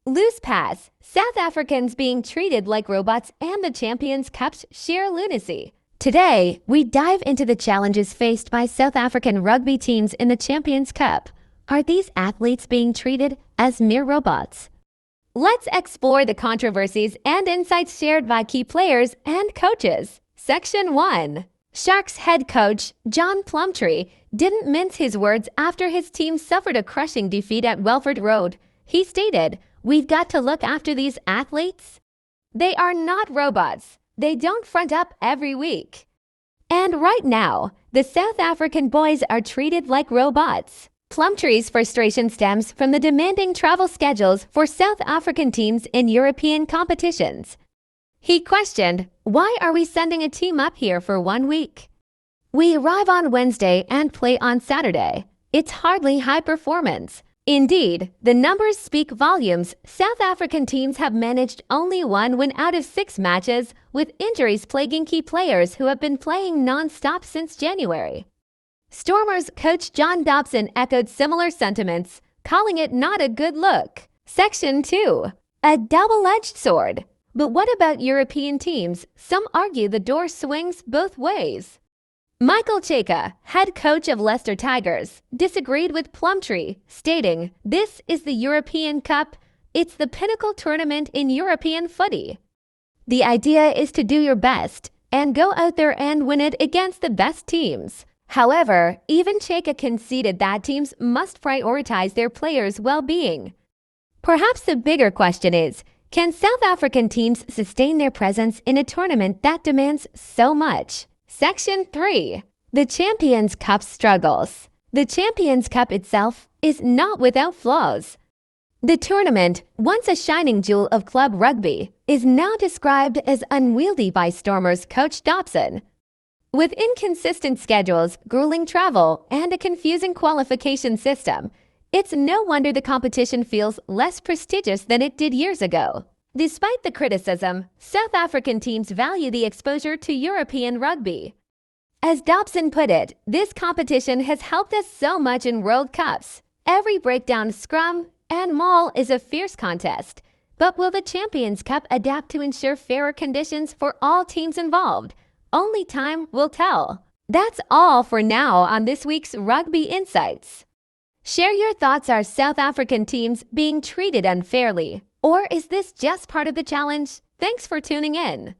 Loose pass. South Africans being treated like robots and the Champions Cup's sheer lunacy. Today, we dive into the challenges faced by South African rugby teams in the Champions Cup. Are these athletes being treated as mere robots? Let's explore the controversies and insights shared by key players and coaches. Section 1. Sharks head coach John Plumtree didn't mince his words after his team suffered a crushing defeat at Welford Road. He stated, "We've got to look after these athletes. They are not robots. They don't front up every week." And right now, the South African boys are treated like robots. Plumtree's frustration stems from the demanding travel schedules for South African teams in European competitions. He questioned, "Why are we sending a team up here for 1 week? We arrive on Wednesday and play on Saturday. It's hardly high performance." Indeed, the numbers speak volumes. South African teams have managed only 1 win out of 6 matches, with injuries plaguing key players who have been playing non-stop since January. Stormers coach John Dobson echoed similar sentiments, calling it not a good look. Section 2. A double-edged sword. But what about European teams? Some argue the door swings both ways. Michael Cheika, head coach of Leicester Tigers, disagreed with Plumtree, stating, "This is the European Cup. It's the pinnacle tournament in European footy. The idea is to do your best and go out there and win it against the best teams." However, even Cheika conceded that teams must prioritize their players' well-being. Perhaps the bigger question is, can South African teams sustain their presence in a tournament that demands so much? Section 3. The Champions Cup struggles. The Champions Cup itself is not without flaws. The tournament, once a shining jewel of club rugby, is now described as unwieldy by Stormers coach Dobson. With inconsistent schedules, grueling travel, and a confusing qualification system, it's no wonder the competition feels less prestigious than it did years ago. Despite the criticism, South African teams value the exposure to European rugby. As Dobson put it, "This competition has helped us so much in World Cups. Every breakdown, scrum, and maul is a fierce contest. But will the Champions Cup adapt to ensure fairer conditions for all teams involved? Only time will tell." That's all for now on this week's Rugby Insights. Share your thoughts. Are South African teams being treated unfairly? Or is this just part of the challenge? Thanks for tuning in.